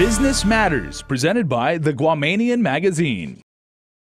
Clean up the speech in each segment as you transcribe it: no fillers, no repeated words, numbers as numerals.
Business Matters, presented by the Guamanian Magazine.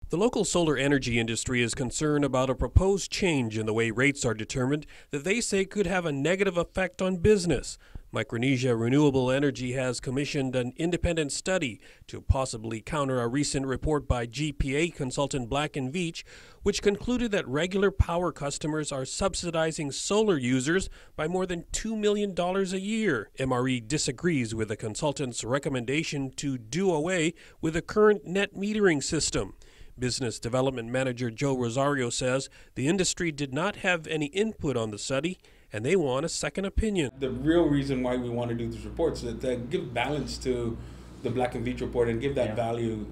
The local solar energy industry is concerned about a proposed change in the way rates are determined that they say could have a negative effect on business. Micronesia Renewable Energy has commissioned an independent study to possibly counter a recent report by GPA consultant Black & Veatch, which concluded that regular power customers are subsidizing solar users by more than $2 million a year. MRE disagrees with the consultant's recommendation to do away with the current net metering system. Business Development Manager Joe Rosario says the industry did not have any input on the study and they want a second opinion. The real reason why we want to do this report is to give balance to the Black & Veatch report and give that value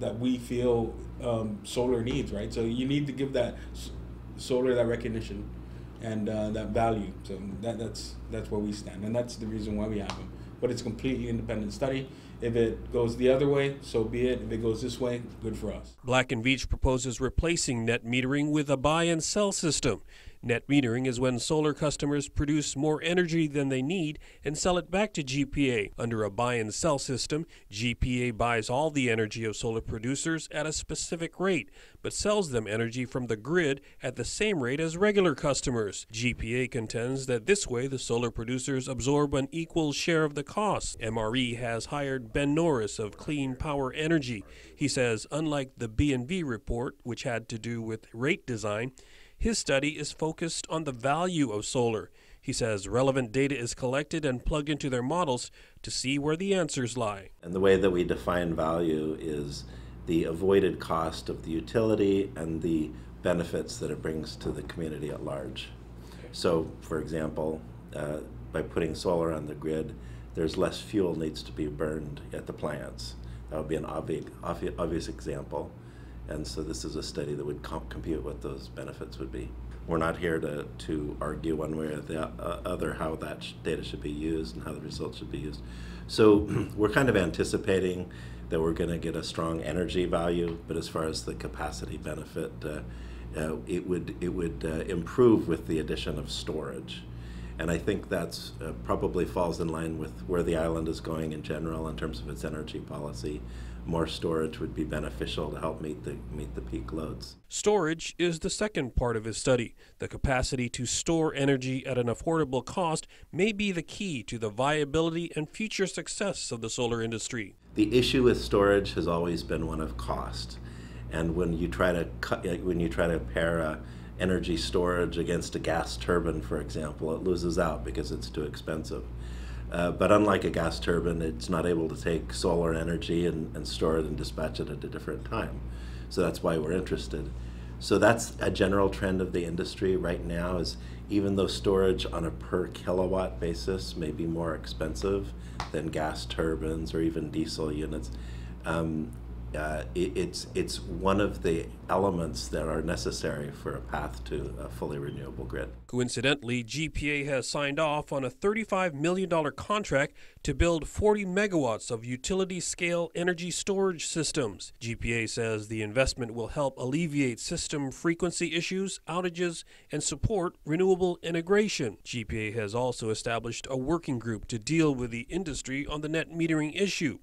that we feel solar needs, right? So you need to give that solar that recognition and that value. So that's where we stand, and that's the reason why we have them. But it's a completely independent study. If it goes the other way, so be it. If it goes this way, good for us. Black & Veatch proposes replacing net metering with a buy and sell system. Net metering is when solar customers produce more energy than they need and sell it back to GPA. Under a buy and sell system, GPA buys all the energy of solar producers at a specific rate, but sells them energy from the grid at the same rate as regular customers. GPA contends that this way the solar producers absorb an equal share of the costs. MRE has hired Ben Norris of Clean Power Energy. He says, unlike the B&V report, which had to do with rate design, his study is focused on the value of solar. He says relevant data is collected and plugged into their models to see where the answers lie. And the way that we define value is the avoided cost of the utility and the benefits that it brings to the community at large. So, for example, by putting solar on the grid, there's less fuel needs to be burned at the plants. That would be an obvious example. And so this is a study that would compute what those benefits would be. We're not here to argue one way or the other how that data should be used and how the results should be used. So we're kind of anticipating that we're going to get a strong energy value, but as far as the capacity benefit, it would improve with the addition of storage. And I think that's probably falls in line with where the island is going in general in terms of its energy policy. More storage would be beneficial to help meet the peak loads. Storage is the second part of his study. The capacity to store energy at an affordable cost may be the key to the viability and future success of the solar industry. The issue with storage has always been one of cost, and when you try to pair energy storage against a gas turbine, for example, it loses out because it's too expensive. But unlike a gas turbine, it's not able to take solar energy and store it and dispatch it at a different time. So that's why we're interested. So that's a general trend of the industry right now, is even though storage on a per kilowatt basis may be more expensive than gas turbines or even diesel units, it's one of the elements that are necessary for a path to a fully renewable grid. Coincidentally, GPA has signed off on a $35 million contract to build 40 megawatts of utility-scale energy storage systems. GPA says the investment will help alleviate system frequency issues, outages, and support renewable integration. GPA has also established a working group to deal with the industry on the net metering issue.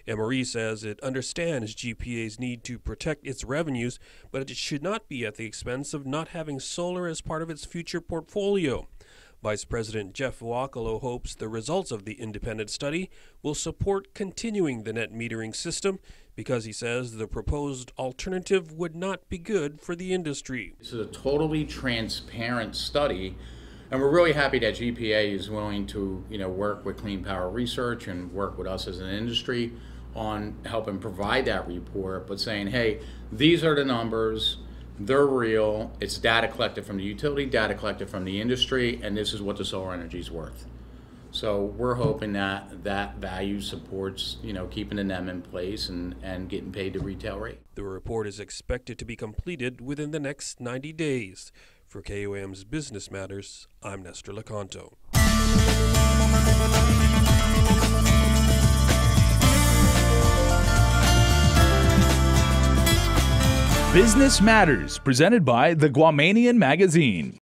MRE says it understands GPA's need to protect its revenues, but it should not be at the expense of not having solar as part of its future portfolio. Vice President Jeff Wakalo hopes the results of the independent study will support continuing the net metering system because he says the proposed alternative would not be good for the industry. This is a totally transparent study, and we're really happy that GPA is willing to work with Clean Power Research and work with us as an industry on helping provide that report, but saying, hey, these are the numbers, they're real, it's data collected from the utility, data collected from the industry, and this is what the solar energy is worth. So we're hoping that that value supports, keeping the NEM in place and getting paid the retail rate. The report is expected to be completed within the next 90 days. For KOM's Business Matters, I'm Nestor Licanto. Business Matters, presented by the Guamanian Magazine.